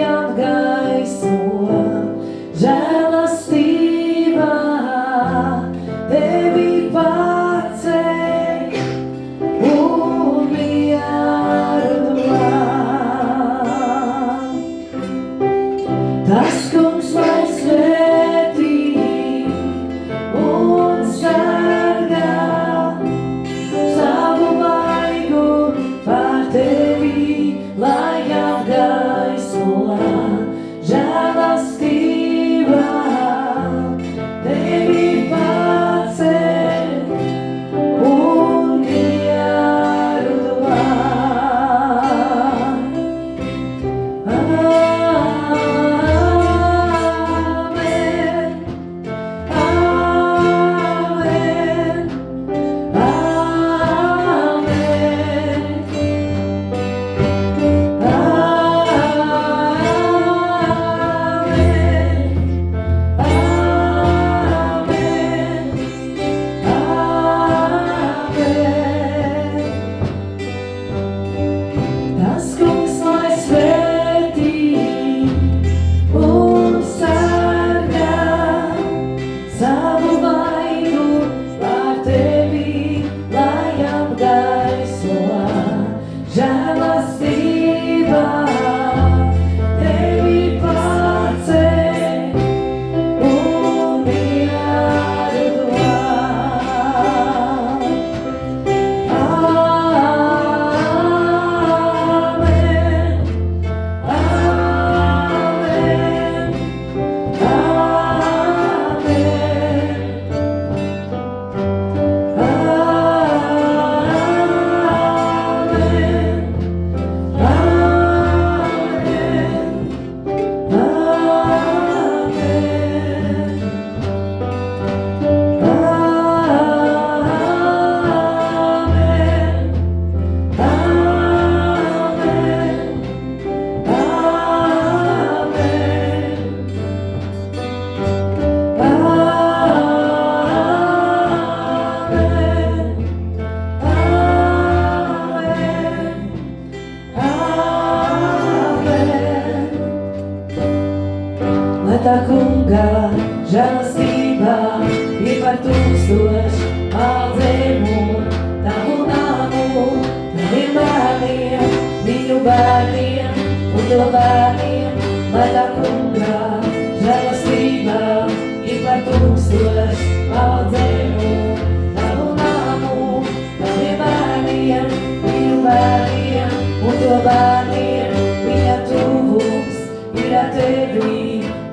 apgaiso žēlastībā, tevi paceļ un mieru dod. Tas kungs lai svētī un sargā savu vaigu pār tevi, lai apgaiso žēlastībā, tevi paceļ un mieru dod. Tas kungs lai svētī un sargā savu vaigu pār tevi, lai apgaiso žēlastībā, tevi paceļ un mieru dod. Lai tā kunga žēlastībā ir par 1000 paudzēm un tavu namu, taviem bērniem, viņu bērniem un to bērniem. Lai tā kunga žēlastībā ir par 1000 paudzēm un tavu namu, taviem bērniem, viņu bērniem un to bērniem. Viņa tuvums ir ar tevi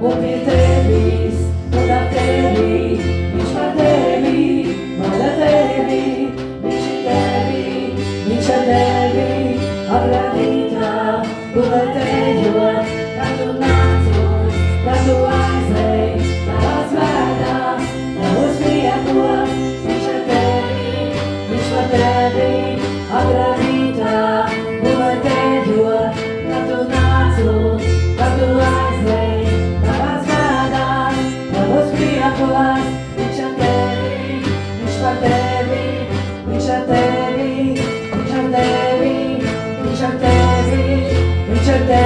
un pie tevis, un ap tevi, viņš par tevi, vada tevi, viņš ir tevi, viņš ar tevi, apradītā, gulēt ejot, kad tu nācos, kad tu aizej, tavās vēdās, tavos priekos, viņš ar tevi, viņš par tevi, apradītā, gulēt ejot, kad tu nācos, kad tu aizej, viņš ar tevi, viņš par tevi, viņš ar tevi, viņš ar tevi, viņš ar tevi, viņš ar tevi.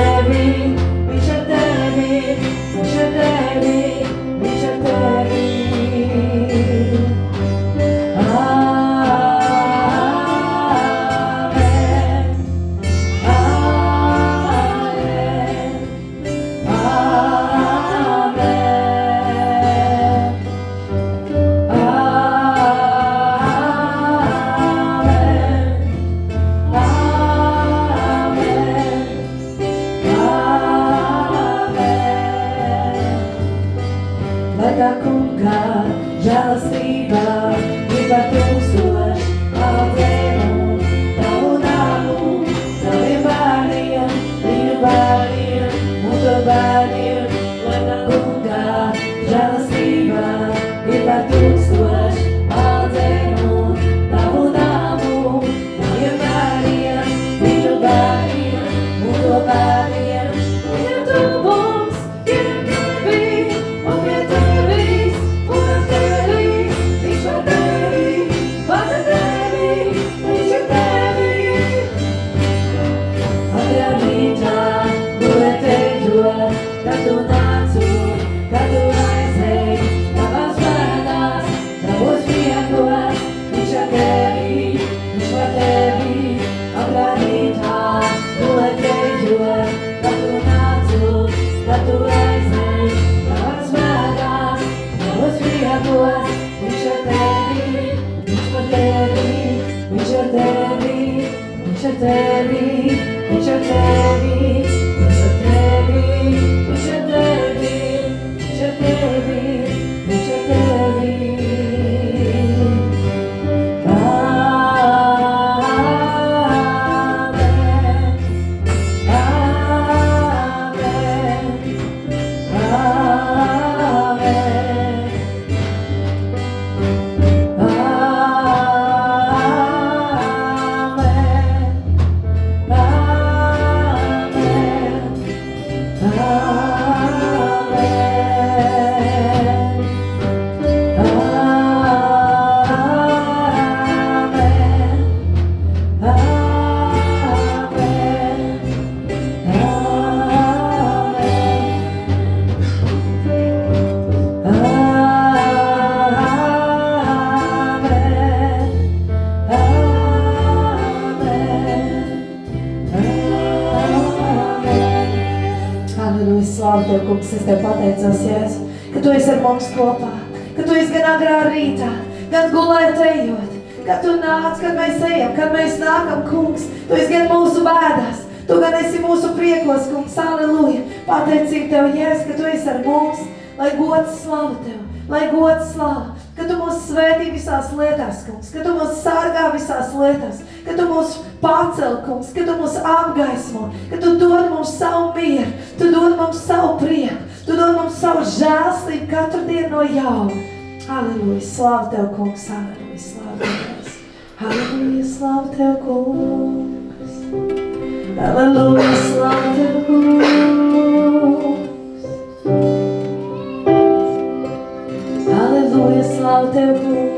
Tev, kungs, es Tev pateicos, Jēzu, ka Tu esi ar mums kopā, ka Tu esi gan agrā rītā, gan gulēt ejot, kad Tu nāc, kad mēs ejam, kad mēs nākam, kungs, Tu esi gan mūsu bēdās, Tu gan esi mūsu priekos, kungs, aleluja, pateicību Tev, Jēzu, ka Tu esi ar mums, lai gods slavu Tev, lai gods slavu, ka Tu mūs svētī visās lietās, kungs, ka Tu mūs sargā visās lietās, ka Tu mūs pacel, kungs, ka Tu mūs apgaismo, ka Tu dod mums savu mieru, Tu dod mums savu prieku, Tu dod mums savu žēlstību katru dienu no jauna. Halleluja, slāvu Tev, kungs, halleluja, slāvu Tev, halleluja, slāvu Tev, kungs, halleluja, slāvu Tev, kungs, halleluja, slāvu Tev, kungs.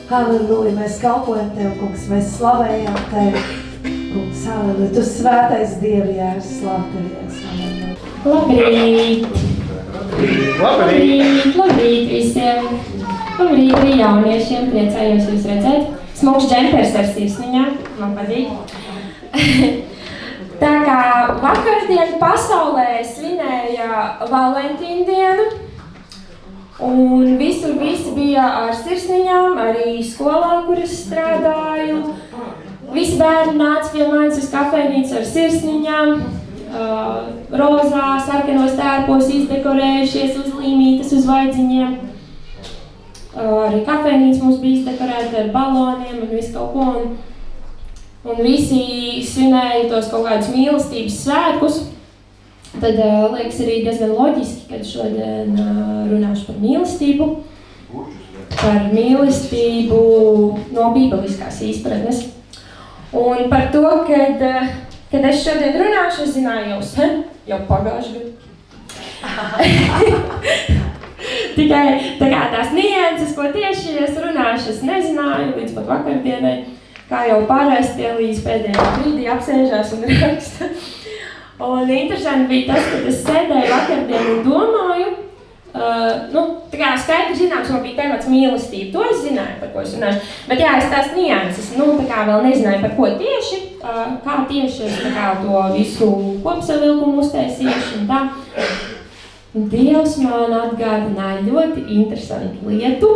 Halleluja, mēs kalpojam Tev, kungs, mēs slavējam Tevi, kungs, halleluja, Tu svētais Dievi, Jēzus, slavu Tevi, Jēzus, halleluja. Labrīt! Labrīt! Labrīt visiem! Labrīt arī jauniešiem, priecājos jūs redzēt. Smuks džempers ar sirsniņām, man patīk. Tā kā vakardien pasaulē svinēja Valentīna dienu, un visur visi bija ar sirsniņām, arī skolā, kur es strādāju. Visi bērni nāca pie manis uz kafejnīcu ar sirsniņām, rozā, sarkanos tērpos izdekorējušies uz līmītes, uz vaidziņiem. Arī kafejnīca mums bija dekorēta ar baloniem un visu kaut ko. Un visi svinēja tos kaut kādus mīlestības svētkus. Tad liekas arī diezgan loģiski, kad šodien runāšu par mīlestību. Par mīlestību no bībeliskās izpratnes. Un par to, kad es šodien runāšu, es zināju jau sen, jau pagājuši gadu. Tikai tā kā tās nianses, ko tieši es runāšu, es nezināju līdz pat vakardienai, kā jau parasti līdz pēdējā brīdī apsēžās un raksta. Un interesanti bija tas, kad es sēdēju vakardien un domāju, tā kā skaidri zināms, man bija temats mīlestība, to es zināju, par ko es runāšu, bet jā, es tās nianses, tā kā vēl nezināju, par ko tieši, kā tieši es tā kā to visu kopsavilkumu uztaisīšu un tā. Dievs man atgādināja ļoti interesantu lietu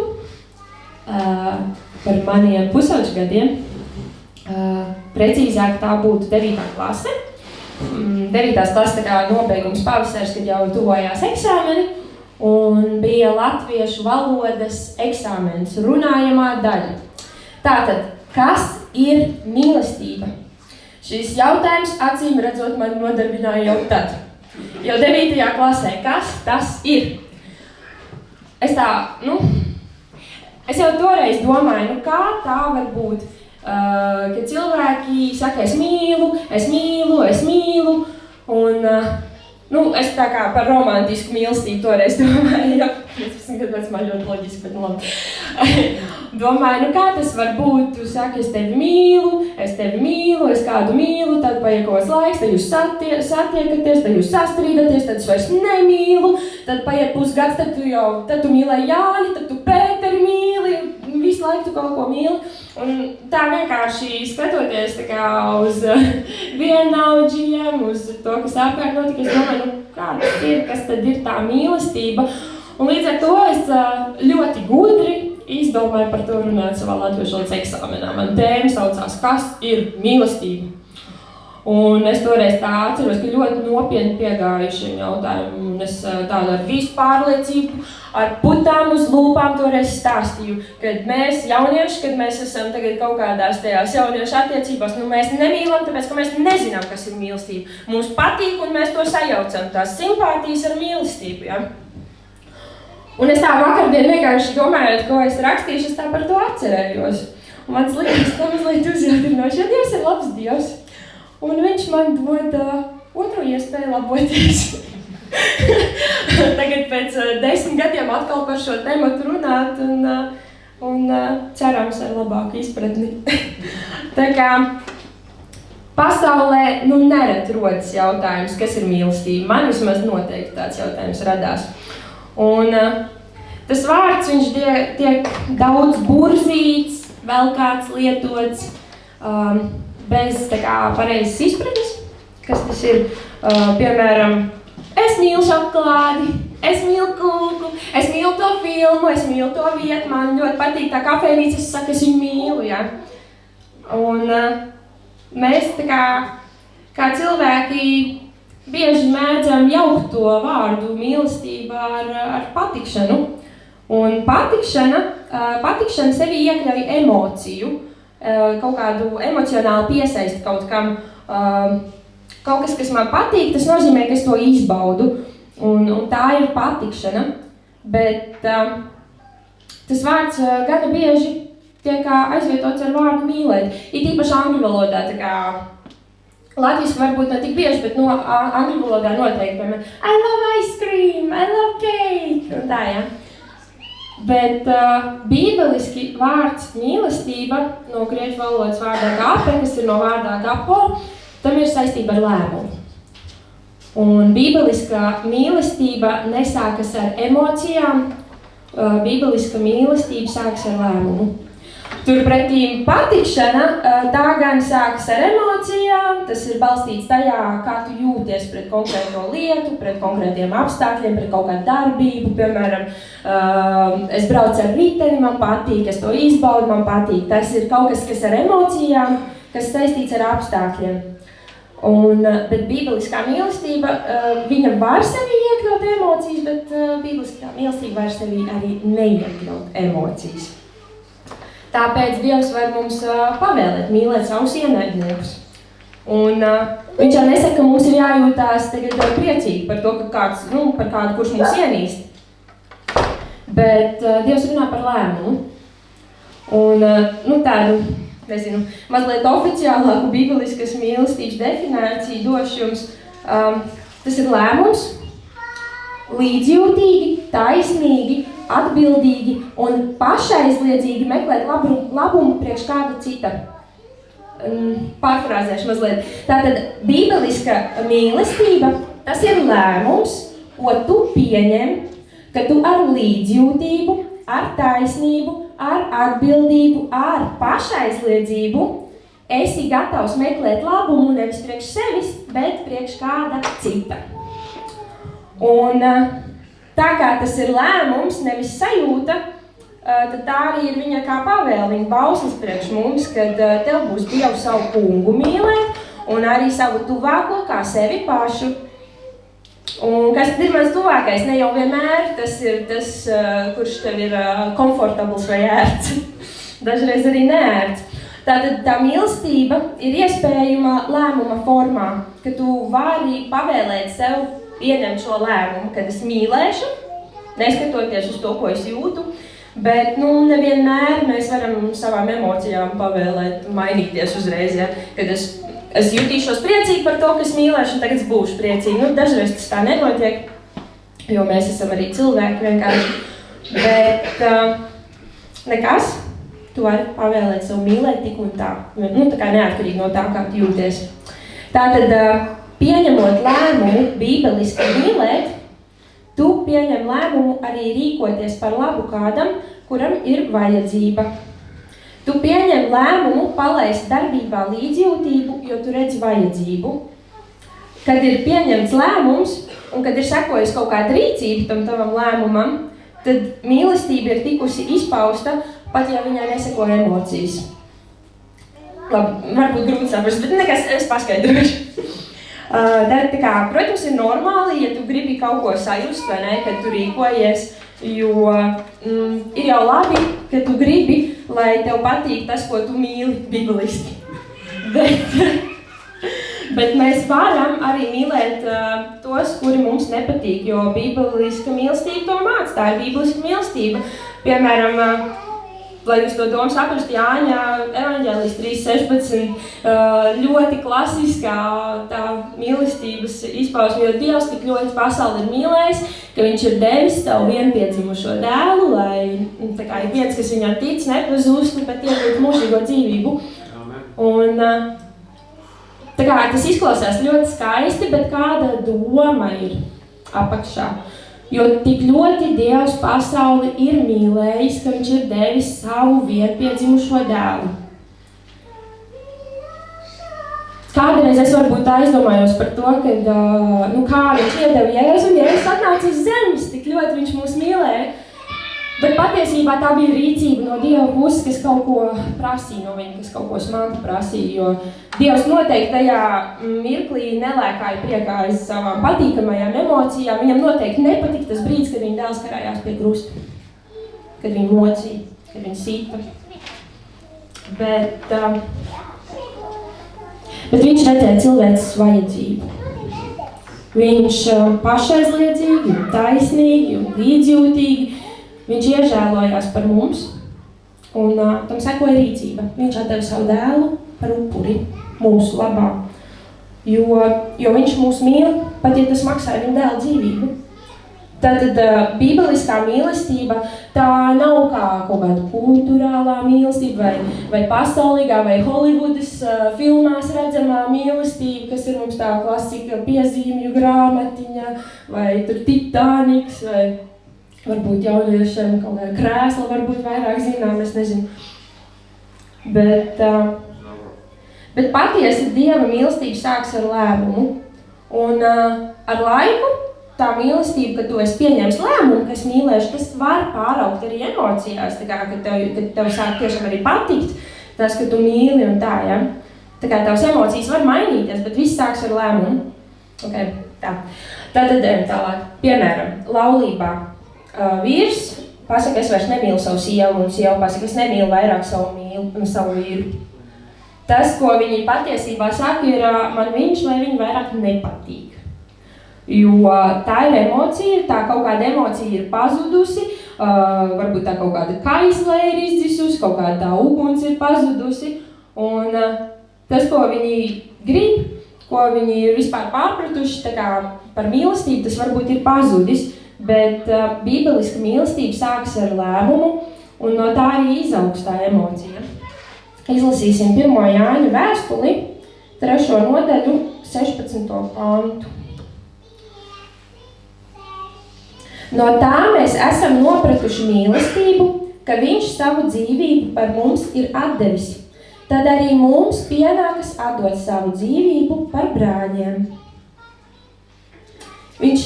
par maniem pusauģgadiem. Precīzāk tā būtu 9. klase. 9. klase tā kā nobeigums pavasaris, kad jau tuvojās eksāmeni, un bija latviešu valodas eksāmenis, runājamā daļa. Tātad, kas ir mīlestība? Šis jautājums acīm redzot man nodarbināja jau tad. Jau 9. klasē, kas tas ir? Es jau toreiz domāju, kā tā var būt, kad cilvēki saka, es mīlu, un es tā kā par romantisku mīlestību toreiz domāju, jau 15 gadu vecumā ļoti loģiski, bet labi. Domāju, kā tas var būt, tu saki, es tevi mīlu, es kādu mīlu, tad paiet kaut kāds laiks, tad jūs satiekaties, tad jūs sastrīdaties, tad es vairs nemīlu, tad paiet pusgads, tad tu mīlēji Jāni, tad tu Pēteri mīli, visu laiku tu kaut ko mīli. Un tā vienkārši skatoties tā kā uz vienaudžiem, uz to, kas apkārt notika, es domāju, kā tas ir, kas tad ir tā mīlestība. Un līdz ar to es ļoti gudri izdomāju par to runāt savā latviešu valodas eksāmenā. Man tēma saucās, kas ir mīlestība. Un es toreiz tā atceros, ka ļoti nopietni piegāju šiem jautājumiem. Un es tādu ar visu pārliecību, ar putām uz lūpām toreiz stāstīju, kad mēs jaunieši, kad mēs esam tagad kaut kādās tajās jauniešu attiecībās, mēs nemīlam, tāpēc, ka mēs nezinām, kas ir mīlestība. Mums patīk un mēs to sajaucam, tās simpātijas ar mīlestību, ja? Un es tā vakardien vienkārši domājot, ko es rakstīšu, es tā par to atcerējos. Un mans liekas, tā mazliet uzjautrinoši, jo Dievs ir labs Dievs. Un viņš man dod otru iespēju laboties. Tagad pēc 10 gadiem atkal par šo tematu runāt un cerams ar labāku izpratni. Tā kā pasaulē nereti rodas jautājums, kas ir mīlestība. Man vismaz noteikti tāds jautājums radās. Un tas vārds, viņš tiek daudz burzīts, vēl kāds lietots, bez tā kā pareizes izpratnes, kas tas ir, piemēram, es mīlu šokolādi, es mīlu kūku, es mīlu to filmu, es mīlu to vietu, man ļoti patīk tā kafejnīca, es saku, es viņu mīlu, ja. Un mēs tā kā cilvēki bieži mēdzam jaukt to vārdu mīlestība ar patikšanu. Un patikšana sevi iekļauj emociju, kaut kādu emocionālu piesaisti kaut kam. Kaut kas man patīk, tas nozīmē, ka es to izbaudu. Un tā ir patikšana. Bet tas vārds gana bieži tiek aizvietots ar vārdu mīlēt. Ir īpaši angļu valodā, tā kā latviski varbūt ne tik bieži, bet angļu valodā noteikti, piemēram, I love ice cream, I love cake, un tā, ja. Bet bībeliski vārds mīlestība no grieķu valodas vārdā agape, kas ir no vārdā agapo, tam ir saistība ar lēmumu. Un bībeliskā mīlestība nesākas ar emocijām, bībeliska mīlestība sākas ar lēmumu. Turpretī patikšana, tā gan sākas ar emocijām, tas ir balstīts tajā, kā tu jūties pret konkrēto lietu, pret konkrētiem apstākļiem, pret kaut kādu darbību, piemēram, es braucu ar riteni, man patīk, es to izbaudu, man patīk. Tas ir kaut kas ar emocijām, kas saistīts ar apstākļiem. Bet bībeliskā mīlestība, viņa var sevi iekļaut emocijas, bet bībeliskā mīlestība var sevi arī neiekļaut emocijas. Tāpēc Dievs var mums pavēlēt mīlēt savus ienaidniekus. Un viņš jau nesaka, ka mums ir jājūtās tagad priecīgi par to, ka kāds, par kādu, kurš mūs ienīst. Bet Dievs runā par lēmumu. Un tādu, nezinu, mazliet oficiālāku bībeliskas mīlestības definīciju došu jums. Tas ir lēmums, līdzjūtīgi, taisnīgi, atbildīgi un pašaizliedzīgi meklēt labumu priekš kāda cita. Pārfrāzēšu mazliet. Tātad bībeliska mīlestība, tas ir lēmums, ko tu pieņem, ka tu ar līdzjūtību, ar taisnību, ar atbildību, ar pašaizliedzību esi gatavs meklēt labumu nevis priekš sevis, bet priekš kāda cita. Un tā kā tas ir lēmums, nevis sajūta, tad tā arī ir viņa kā pavēle, viņa bauslis priekš mums, kad tev būs Dievu savu kungu mīlēt un arī savu tuvāko kā sevi pašu. Un kas tad ir mans tuvākais? Ne jau vienmēr tas ir tas, kurš tev ir komfortabls vai ērts. Dažreiz arī neērts. Tātad tā mīlestība ir iespējama lēmuma formā, ka tu vari pavēlēt sev pieņemt šo lēmumu, kad es mīlēšu, neskatoties uz to, ko es jūtu, bet nevienmēr mēs varam savām emocijām pavēlēt mainīties uzreiz, ja? Kad es jutīšos priecīgi par to, ka es mīlēšu, un tagad es būšu priecīgi. Dažreiz tas tā nenotiek, jo mēs esam arī cilvēki vienkārši, bet nekas, tu vari pavēlēt sev mīlēt tik un tā, tā kā neatkarīgi no tā, kā tu jūties. Tātad, pieņemot lēmumu bībeliski mīlēt, tu pieņem lēmumu arī rīkoties par labu kādam, kuram ir vajadzība. Tu pieņem lēmumu palaist darbībā līdzjūtību, jo tu redzi vajadzību. Kad ir pieņemts lēmums un kad ir sekojis kaut kāda rīcība tam tavam lēmumam, tad mīlestība ir tikusi izpausta, pat ja viņai neseko emocijas. Labi, varbūt grūti saprast, bet nekas, es paskaidrošu. Tā kā, protams, ir normāli, ja tu gribi kaut ko sajust, vai ne, kad tu rīkojies, jo ir jau labi, ka tu gribi, lai tev patīk tas, ko tu mīli bībeliski. Bet mēs varam arī mīlēt tos, kuri mums nepatīk, jo bībeliska mīlestība to māc, tā ir bībeliska mīlestība. Piemēram, lai jūs to domu saprast, Jāņa evaņģēlijs 3.16, ļoti klasiskā tā mīlestības izpausme, jo Dievs tik ļoti pasauli ir mīlējis, ka viņš ir devis savu vienpiedzimušo dēlu, lai tā kā ir viens, kas viņam tic, nepazustu, bet iegūt mūžīgo dzīvību. Un tā kā tas izklausās ļoti skaisti, bet kāda doma ir apakšā? Jo tik ļoti Dievs pasauli ir mīlējis, ka viņš ir devis savu vienpiedzimušo dēlu. Kādreiz es varbūt aizdomājos par to, ka kā viņš iedeva Jēzu, un Jēzus atnāca uz zemes, tik ļoti viņš mūs mīlēja. Bet patiesībā tā bija rīcība no Dieva puses, kas kaut ko prasīja no viņa, kas kaut ko smagu prasīja, jo Dievs noteikti tajā mirklī nelēkāja priekā aiz savām patīkamajām emocijām. Viņam noteikti nepatika tas brīdis, kad viņa dēls karājās pie krusta, kad viņa mocīja, kad viņa sīpa. Bet viņš redzēja cilvēces vajadzību. Viņš pašaizliedzīgi, taisnīgi un līdzjūtīgi. Viņš iežēlojās par mums, un tam sekoja rīcība. Viņš atdeva savu dēlu par upuri mūsu labā, jo viņš mūs mīl, pat ja tas maksāja viņa dēla dzīvību. Tātad bībeliskā mīlestība tā nav kā kaut kāda kulturālā mīlestība vai pasaulīgā vai Holivudas filmās redzamā mīlestība, kas ir mums tā klasika piezīmju grāmatiņa vai tur Titaniks vai varbūt jauniešiem kaut kāda krēsla, varbūt vairāk zinām, es nezinu. Bet patiesi Dieva mīlestība sāks ar lēmumu. Un ar laiku tā mīlestība, kad tu esi pieņēmis lēmumu, ka es mīlēšu, tas var pāraugt arī emocijās. Tā kā, kad tev sāk tiešām arī patikt tas, ka tu mīli un tā, ja. Tā kā tavas emocijas var mainīties, bet viss sāks ar lēmumu. Okay, tā. Tātad tālāk. Piemēram, laulībā vīrs pasaka, es vairs nemīlu savu sievu, un sieva pasaka, es nemīlu vairāk savu vīru. Tas, ko viņi patiesībā saka, ir man viņš vai viņa vairāk nepatīk. Jo tā ir emocija, tā kaut kāda emocija ir pazudusi, varbūt tā kaut kāda kaisle ir izdzisusi, kaut kāda tā uguns ir pazudusi, un tas, ko viņi grib, ko viņi ir vispār pārpratuši, tā kā par mīlestību, tas varbūt ir pazudis, bet bībeliska mīlestība sākas ar lēmumu, un no tā arī izaugs tā emocija. Izlasīsim 1. Jāņa vēstuli, 3. nodaļu, 16. pantu. No tā mēs esam nopratuši mīlestību, ka viņš savu dzīvību par mums ir atdevis. Tad arī mums pienākas atdot savu dzīvību par brāļiem. Viņš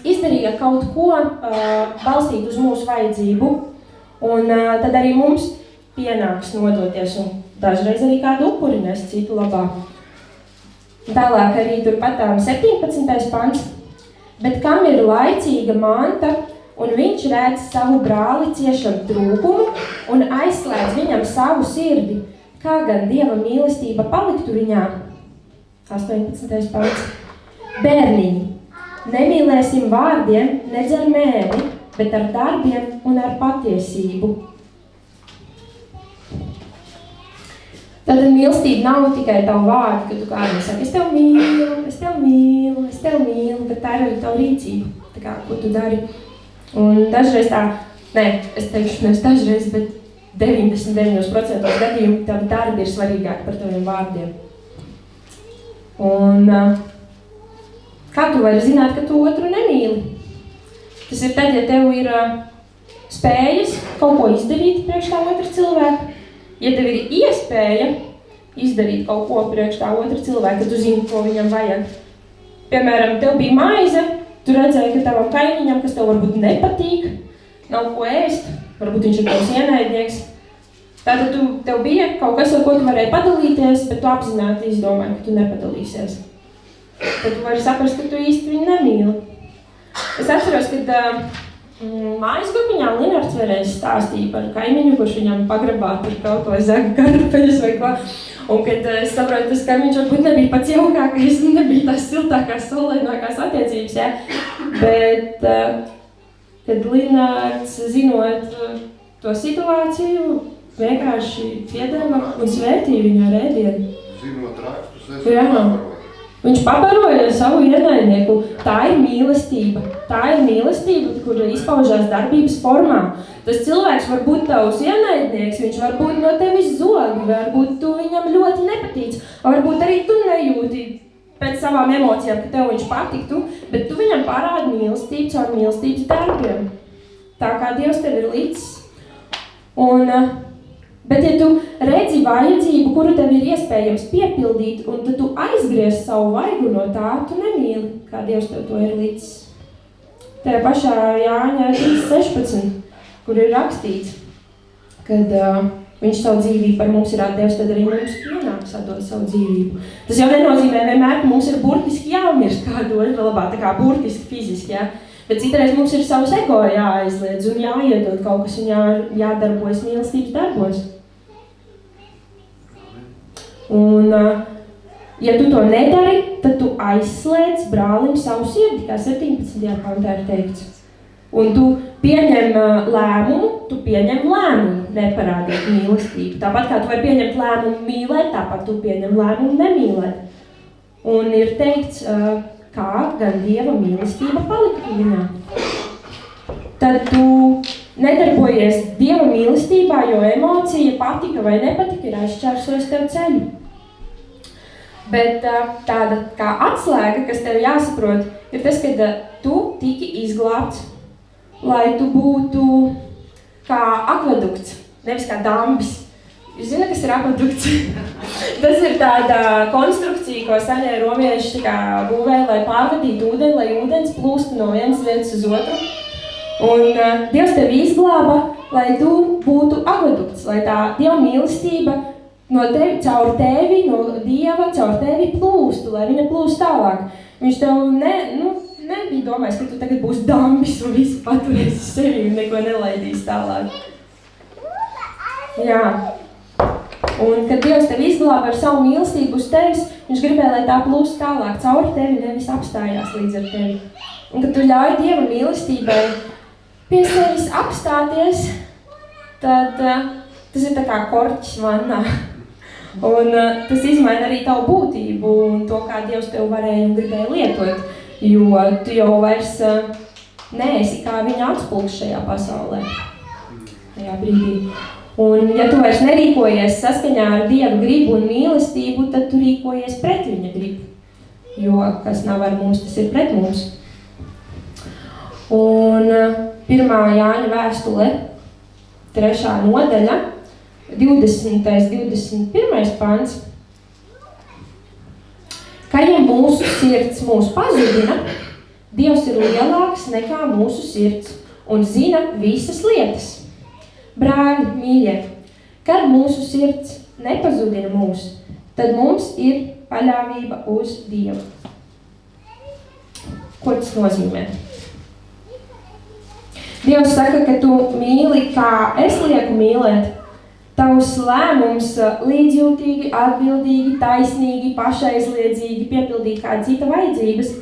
izdarīja kaut ko balstīt uz mūsu vajadzību, un tad arī mums pienāks nodoties, un dažreiz arī kādu upuri nes citu labā. Tālāk arī turpat 17. pants. Bet kam ir laicīga manta, un viņš redz savu brāli ciešam trūkumu un aizslēdz viņam savu sirdi, kā gan Dieva mīlestība paliktu viņā? 18. pants. Bērniņi, nemīlēsim vārdiem, nedz ar mēli, bet ar darbiem un ar patiesību. Tātad mīlestība nav tikai tavu vārdu, kad tu kādam saki, es tev mīlu, bet tā ir arī tavu rīcību, tā kā, ko tu dari. Un dažreiz es teikšu, nevis dažreiz, bet 99% gadījumu tavi darbi ir svarīgāki par taviem vārdiem. Un kā tu vari zināt, ka tu otru nemīli? Tas ir tad, ja tev ir spējas kaut ko izdarīt priekš tā otra cilvēka. Ja tev ir iespēja izdarīt kaut ko priekš tā otra cilvēka, tad tu zini, ko viņam vajag. Piemēram, tev bija maize, tu redzēji, ka tavam kaimiņam, kas tev varbūt nepatīk, nav ko ēst, varbūt viņš ir tavs ienaidnieks. Tātad tev bija kaut kas, ar ko tu varēji padalīties, bet tu apzināti izdomāji, ka tu nepadalīsies. Tad tu vari saprast, ka tu īsti viņu nemīli. Es atceros, kad mājas grupiņā Linards vēlreiz stāstīja par kaimiņu, kurš viņam pagrabā tur kaut ko zaga kartupeļus vai ko. Un kad es saprotu, tas kaimiņš varbūt nebija pats jaukākais un nebija tās siltākās, saulainākās attiecības, ja? Bet, kad Linards, zinot to situāciju, vienkārši piedeva un svētīja viņu ar ēdienu. Zinot rakstus, es pabaroju. Viņš pabaroja savu ienaidnieku. Tā ir mīlestība. Tā ir mīlestība, kur izpaužās darbības formā. Tas cilvēks var būt tavs ienaidnieks, viņš var būt no tevis zog, varbūt tu viņam ļoti nepatīc, varbūt arī tu nejūti pēc savām emocijām, ka tev viņš patiktu, bet tu viņam parādi mīlestību caur mīlestības darbiem. Tā kā Dievs tev ir līdzs. Bet ja tu redzi vajadzību, kuru tev ir iespējams piepildīt, un tad tu aizgriez savu vaigu no tā, tu nemīli, kā Dievs tev to ir līdzs. Tajā pašā Jāņa 3.16, kur ir rakstīts, kad viņš savu dzīvību par mums ir atdevis, tad arī mums pienāks atdot savu dzīvību. Tas jau nenozīmē vienmēr, ka mums ir burtiski jāmirst kādu, labā, tā kā burtiski fiziski, ja? Bet citreiz mums ir savus ego jāaizliedz un jāiedod kaut kas un jādarbojas mīlestības darbos. Un, ja tu to nedari, tad tu aizslēdz brālim savu sirdi, kā 17. pantā ir teikts. Un tu pieņem lēmumu, neparādīt mīlestību. Tāpat kā tu vari pieņemt lēmumu mīlēt, tāpat tu pieņem lēmumu nemīlēt. Un ir teikts, kā gan Dieva mīlestība paliktu viņā. Tad tu nedarbojies Dieva mīlestībā, jo emocija patika vai nepatika ir aizšķērsojis tev ceļu. Bet tāda kā atslēga, kas tev jāsaprot, ir tas, ka tu tiki izglābts, lai tu būtu kā akvedukts, nevis kā dambis. Jūs zināt, kas ir akvedukts? Tas ir tāda konstrukcija, ko senie romieši būvēja, lai pārvadītu ūdeni, lai ūdens plūstu no vienas vietas uz otru. Un Dievs tevi izglāba, lai tu būtu akvedukts, lai tā Dieva mīlestība no tevi, caur tevi, no Dieva, caur tevi plūstu, lai viņa plūst tālāk. Viņš tev nebija domājis, ka tu tagad būsi dambis un visu paturēsi sevi un neko nelaidīs tālāk. Jā. Un, kad Dievs tevi izglāba ar savu mīlestību uz tevis, viņš gribēja, lai tā plūst tālāk caur tevi, nevis apstājās līdz ar tevi. Un, kad tu ļauj Dieva mīlestībai pie sevis apstāties, tad tas ir tā kā korķis vannā. Un tas izmaina arī tavu būtību un to, kā Dievs tev varēja un gribēja lietot, jo tu jau vairs neesi kā viņa atspulgs šajā pasaulē, tajā brīdī. Un, ja tu vairs nerīkojies saskaņā ar Dieva gribu un mīlestību, tad tu rīkojies pret viņa gribu. Jo, kas nav ar mums, tas ir pret mums. Un 1. Jāņa vēstule, 3. nodaļa, 20. 21. pants. Ka ja mūsu sirds mūs pazudina, Dievs ir lielāks nekā mūsu sirds un zina visas lietas. Brāļi, mīļie, kad mūsu sirds nepazudina mūs, tad mums ir paļāvība uz Dievu. Ko tas nozīmē? Dievs saka, ka tu mīli, kā es lieku mīlēt. Tavs lēmums līdzjūtīgi, atbildīgi, taisnīgi, pašaizliedzīgi piepildīt kāda cita vajadzības,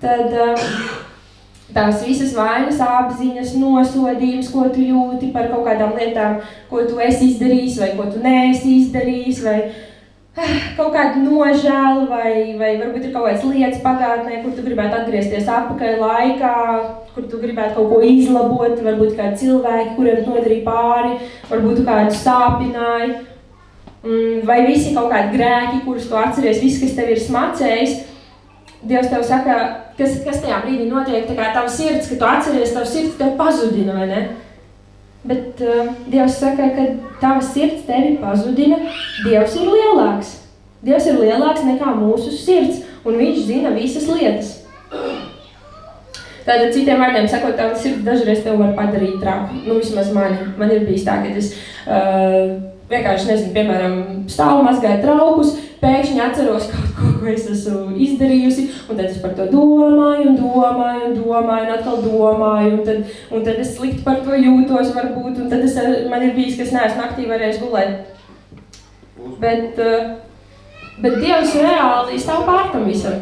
tad tās visas vainas, apziņas, nosodījums, ko tu jūti par kaut kādām lietām, ko tu esi izdarījis vai ko tu neesi izdarījis, vai kaut kādu nožēlu, vai varbūt ir kaut kādas lietas pagātnē, kur tu gribētu atgriezties atpakaļ laikā, kur tu gribētu kaut ko izlabot, varbūt kādi cilvēki, kuriem nodarīja pāri, varbūt tu kādu sāpināji, vai visi kaut kādi grēki, kurus tu atceries, viss, kas tev ir smacējis. Dievs tev saka, kas tajā brīdī notiek, tā kā tava sirds, ka tu atceries, tava sirds tev pazudina, vai ne? Bet Dievs saka, ka tava sirds tevi pazudina, Dievs ir lielāks. Dievs ir lielāks nekā mūsu sirds, un viņš zina visas lietas. Tātad citiem vārdiem sakot, tava sirds dažreiz tev var padarīt traku. Nu, vismaz man ir bijis tā, ka es vienkārši, nezinu, piemēram, stāvu mazgāju traukus, pēkšņi atceros kaut ko es esmu izdarījusi, un tad es par to domāju, un atkal domāju, un tad es slikti par to jūtos varbūt, un tad man ir bijis, ka es neesmu naktī varējis gulēt. Bet Dievs reāli stāv pār tam visam.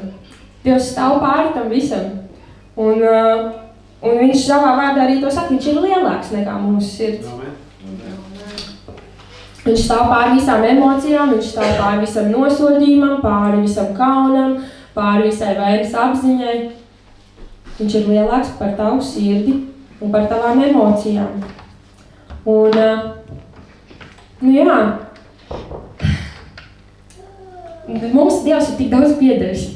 Dievs stāv pār tam visam. Un viņš savā vārdā arī to saka, viņš ir lielāks nekā mūsu sirds. Viņš stāv pāri visām emocijām, viņš stāv pāri visam nosodījumam, pāri visam kaunam, pāri visai vainas apziņai. Viņš ir lielāks par tavu sirdi un par tavām emocijām. Un, jā, mums Dievs ir tik daudz piederis.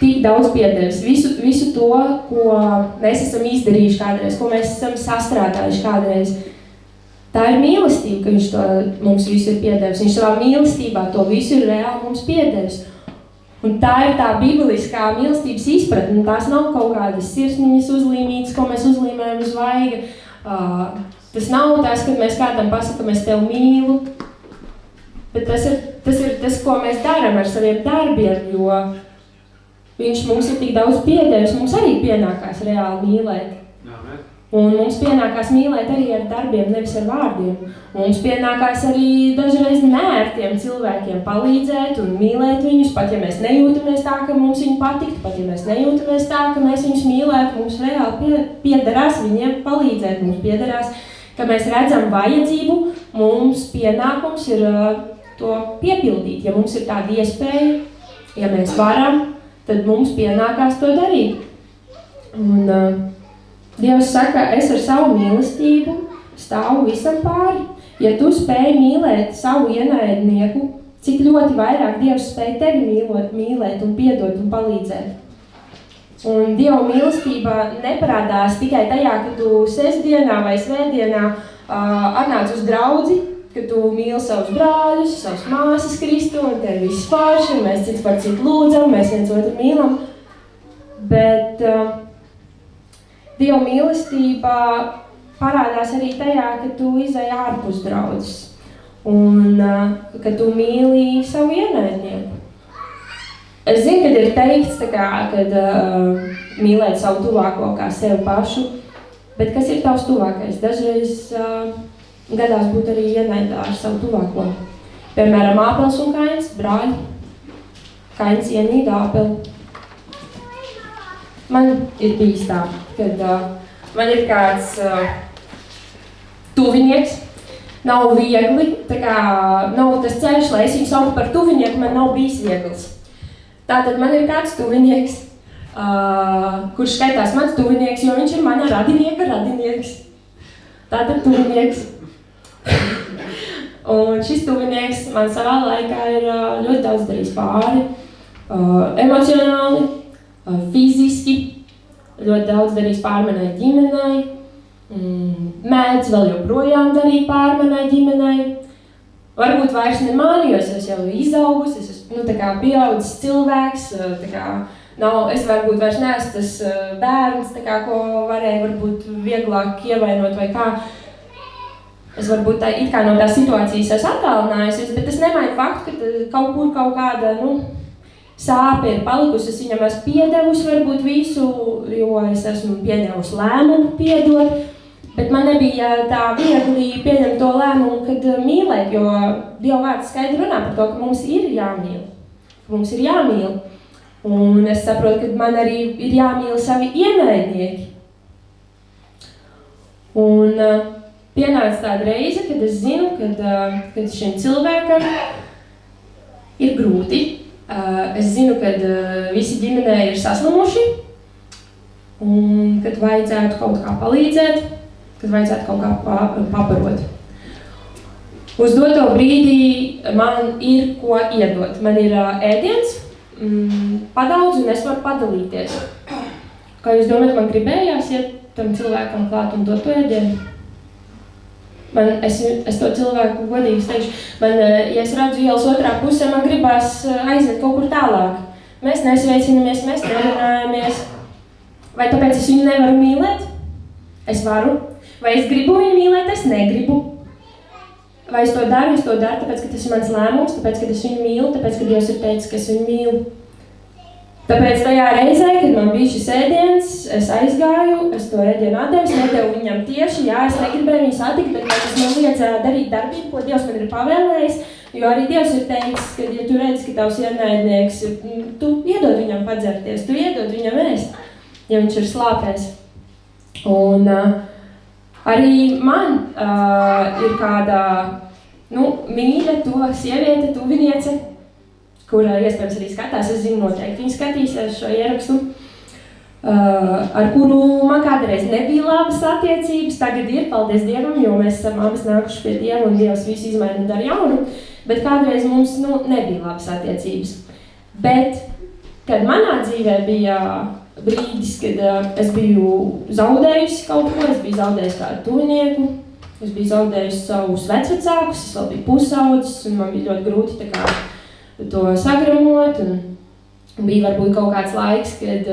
Tik daudz piederis. Visu to, ko mēs esam izdarījuši kādreiz, ko mēs esam sastrādājuši kādreiz. Tā ir mīlestība, ka viņš to mums visu ir piedevis. Viņš savā mīlestībā to visu ir reāli mums piedevis. Un tā ir tā bibliskā mīlestības izpratne. Tās nav kaut kādas sirsniņas uzlīmītas, ko mēs uzlīmējam uz vaiga. Tas nav tas, kad mēs kādam pasakam, es tev mīlu. Bet tas ir tas, ko mēs darām ar saviem darbiem, jo viņš mums ir tik daudz piedevis, mums arī pienākās reāli mīlēt. Un mums pienākās mīlēt arī ar darbiem, nevis ar vārdiem. Mums pienākās arī dažreiz mērtiem cilvēkiem palīdzēt un mīlēt viņus, pat ja mēs nejūtamies tā, ka mums viņi patiktu, pat ja mēs nejūtamies tā, ka mēs viņus mīlētu, mums reāli piederās viņiem palīdzēt, mums piederās, ka mēs redzam vajadzību, mums pienākums ir to piepildīt. Ja mums ir tāda iespēja, ja mēs varam, tad mums pienākās to darīt. Un Dievs saka, es ar savu mīlestību stāvu visam pāri. Ja tu spēj mīlēt savu ienaidnieku, cik ļoti vairāk Dievs spēj tevi mīlēt un piedot un palīdzēt. Un Dieva mīlestība neparādās tikai tajā, ka tu sestdienā vai svētdienā atnāc uz draudzi, ka tu mīli savus brāļus, savus māsas Kristu, un te ir viss forši, un mēs cits par citu lūdzam, mēs viens otru mīlam. Bet Dieva mīlestība parādās arī tajā, ka tu izej ārpus draudzes. un ka tu mīli savu ienaidnieku. Es zinu, kad ir teikts, kad mīlēt savu tuvāko kā sevi pašu, bet kas ir tavs tuvākais? Dažreiz gadās būt arī ienaidā ar savu tuvāko. Piemēram, Ābels un Kains, brāļi. Kains ienīda Ābeli. Man ir bijis tā, kad man ir kāds tuvinieks, nav viegli, nav tas ceļš, lai es viņu sauku par tuvinieku, man nav bijis viegls. Tātad man ir kāds tuvinieks, kurš skaitās mans tuvinieks, jo viņš ir mana radinieka radinieks. Tātad tuvinieks. Un šis tuvinieks man savā laikā ir ļoti daudz darījis pāri, emocionāli, fiziski, ļoti daudz darījis pāri manai ģimenei, mēdz vēl joprojām darīt pāri manai ģimenei. Varbūt vairs nemānījos, es jau izaugus, es esmu pieaudzis cilvēks, es varbūt vairs neesmu tas bērns, ko varēja varbūt vieglāk ievainot vai kā. Es varbūt it kā no tās situācijas esmu attālinājusies, bet tas nemaina faktu, ka kaut kāda sāpe ir palikusi, es viņam esmu piedevusi varbūt visu, jo es esmu pieņēmusi lēmumu piedot. Bet man nebija tā viegli pieņemt to lēmumu, kad mīlēt, jo Dieva vārds skaidri runā par to, ka mums ir jāmīl. Mums ir jāmīl. Un es saprotu, ka man arī ir jāmīl savi ienaidnieki. Un pienāca tāda reize, kad es zinu, kad šim cilvēkam ir grūti. Es zinu, kad visi ģimenē ir saslimuši un kad vajadzētu kaut kā palīdzēt. Kad vajadzētu kaut kā pabarot. Uz doto brīdī man ir ko iedot. Man ir ēdiens, padaudz, un es varu padalīties. Kā jūs domājat, man gribējās iet tam cilvēkam klāt un dot to ēdienu? Es to cilvēku godīgi teikšu. Ja es redzu ielas otrā pusē, man gribās aiziet kaut kur tālāk. Mēs nesveicinamies, mēs nerunājamies. Vai tāpēc es viņu nevaru mīlēt? Es varu. Vai es gribu viņu mīlēt? Es negribu. Vai es to daru, tāpēc, ka tas ir mans lēmums, tāpēc, ka es viņu mīlu, tāpēc, ka Dievs ir teicis, ka es viņu mīlu. Tāpēc tajā reizē, kad man bija šis ēdiens, es aizgāju, es to ēdienu atdevu, es nedevu viņam tieši, es negribēju viņu satikt, bet tas man liecēja darīt darbību, ko Dievs man ir pavēlējis, jo arī Dievs ir teicis, ka, ja tu redzi, ka tavs ienaidnieks, tu iedod viņam padzerties, tu iedod viņam ēst, ja viņš ir slāpēs. Un arī man ir kāda mīļa, tuva sieviete, tuviniece, kura iespējams arī skatās, es zinu noteikti, viņa skatīsies šo ierakstu, ar kuru man kādreiz nebija labas attiecības, tagad ir, paldies Dievam, jo mēs esam abas nākuši pie Dieva un Dievs visu izmaina un dara jaunu, bet kādreiz mums nebija labas attiecības. Bet, kad manā dzīvē bija brīdis, kad es biju zaudējusi kaut ko, es biju zaudējusi kādu tuvinieku, es biju zaudējusi savus vecvecākus, es vēl biju pusaudzis un man bija ļoti grūti to sagramot un bija varbūt kaut kāds laiks, kad,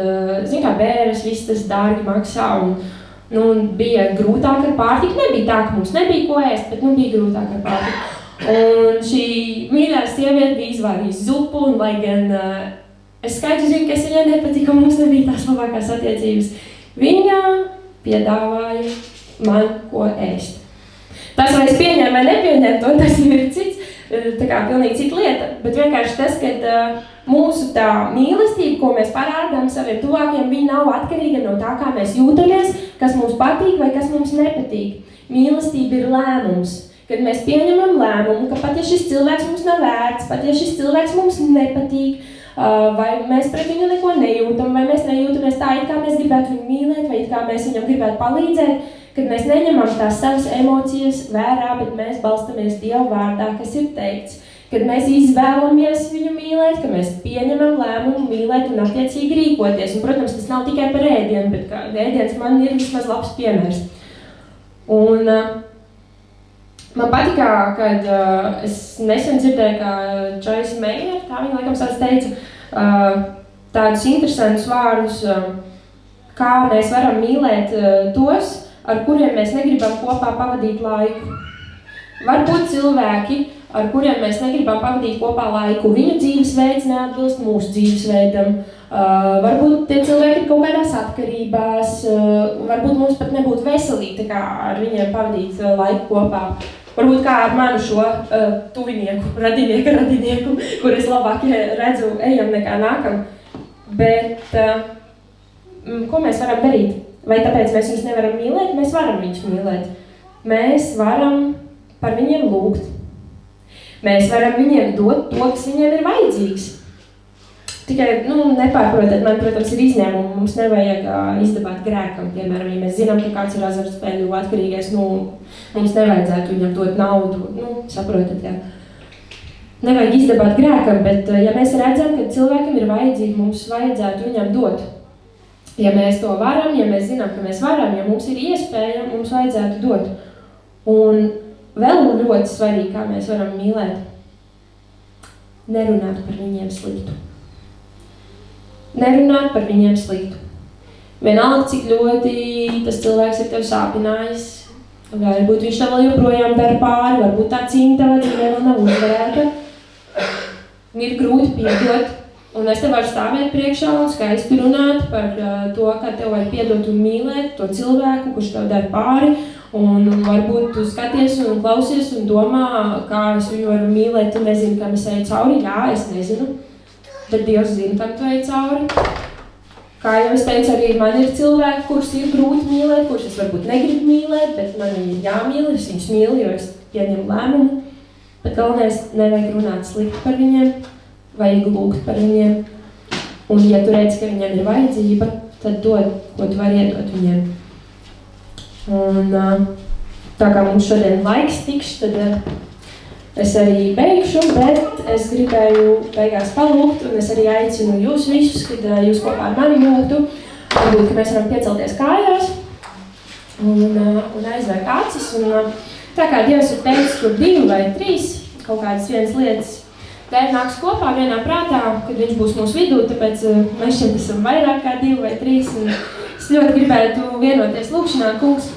bēres viss tas dārgi maksā un bija grūtāk ar pārtiku, nebija tā, ka mums nebija ko ēst, bet bija grūtāk ar pārtiku. Un šī mīļā sieviete bija izvārījusi zupu un lai gan es skaidri zinu, ka es viņai nepatika, un mums nebija tās labākās attiecības. Viņa piedāvāja man ko ēst. Tas, vai es pieņēmu vai nepieņēmu to, tas jau ir cits, pilnīgi cita lieta. Bet vienkārši tas, ka mūsu tā mīlestība, ko mēs parādām saviem tuvākiem, viņa nav atkarīga no tā, kā mēs jūtamies, kas mums patīk vai kas mums nepatīk. Mīlestība ir lēmums. Kad mēs pieņemam lēmumu, ka pat ja šis cilvēks mums nav vērts, pat ja šis cilvēks mums nepatīk, vai mēs pret viņu neko nejūtam, vai mēs nejūtamies tā, it kā mēs gribētu viņu mīlēt, vai it kā mēs viņam gribētu palīdzēt, kad mēs neņemam tās savas emocijas vērā, bet mēs balstamies Dieva vārdā, kas ir teikts, kad mēs izvēlamies viņu mīlēt, ka mēs pieņemam lēmumu mīlēt un attiecīgi rīkoties. Un, protams, tas nav tikai par ēdienu, bet kā ēdiens man ir vismaz labs piemērs. Un man patikā, kad es nesen dzirdēju, ka Joyce Meyer, tā viņa laikam savs teica, tādus interesantus vārdus, kā mēs varam mīlēt tos, ar kuriem mēs negribam kopā pavadīt laiku. Varbūt cilvēki, ar kuriem mēs negribam pavadīt kopā laiku, viņu dzīvesveids neatbilst mūsu dzīvesveidam. Varbūt tie cilvēki ir kaut kādās atkarībās, varbūt mums pat nebūtu veselīgi tā kā ar viņiem pavadīt laiku kopā. Varbūt kā ar manu šo tuvinieku, radinieku, kur es labāk redzu ejam nekā nākam. Bet ko mēs varam darīt? Vai tāpēc mēs viņus nevaram mīlēt? Mēs varam viņus mīlēt. Mēs varam par viņiem lūgt. Mēs varam viņiem dot to, kas viņiem ir vajadzīgs. Tikai, nepārprotat, man, protams, ir izņēmumi. Mums nevajag izdabāt grēkam, piemēram, ja mēs zinām, ka kāds ir azartspēļu atkarīgais, mums nevajadzētu viņam dot naudu, saprotat, jā. Nevajag izdabāt grēkam, bet ja mēs redzam, ka cilvēkam ir vajadzīgi, mums vajadzētu viņam dot. Ja mēs to varam, ja mēs zinām, ka mēs varam, ja mums ir iespēja, mums vajadzētu dot. Un vēl ļoti svarīgi, kā mēs varam mīlēt, nerunāt par viņiem sliktu. Nerunāt par viņiem sliktu. Vienalga, cik ļoti tas cilvēks ir tev sāpinājis, varbūt viņš tev vēl joprojām dara pāri, varbūt tā cīņa tavā dzīvē vēl nav uzvarēta. Ir grūti piedot, un es tev varu stāvēt priekšā un skaisti runāt par to, kā tev vajag piedot un mīlēt to cilvēku, kurš tev dara pāri, un varbūt tu skaties un klausies un domā, kā es viņu varu mīlēt, tu nezini, kam es eju cauri, jā, es nezinu. Bet Dievs zina, kam tu ej cauri. Kā jau es teicu, arī man ir cilvēki, kurus ir grūti mīlēt, kurus es varbūt negribu mīlēt, bet man viņi ir jāmīl, es viņus mīlu, jo es pieņemu lēmumu. Bet galvenais, nevajag runāt slikti par viņiem, vajag lūgt par viņiem. Un ja tu redzi, ka viņiem ir vajadzība, tad dod, ko tu vari iedot viņiem. Un tā kā mums šodien laiks tiks, tad es arī beigšu, bet es gribēju beigās palūgt, un es arī aicinu jūs visus, kad jūs kopā ar mani lūgtu, varbūt, ka mēs varam piecelties kājās un aizvērt acis. Un tā kā Dievs ir teicis, kur 2 vai 3, kaut kādas vienas lietas, dēļ nāks kopā vienā prātā, kad viņš būs mūsu vidū, tāpēc mēs šeit esam vairāk kā 2 vai 3, un es ļoti gribētu vienoties lūgšanā, kungs.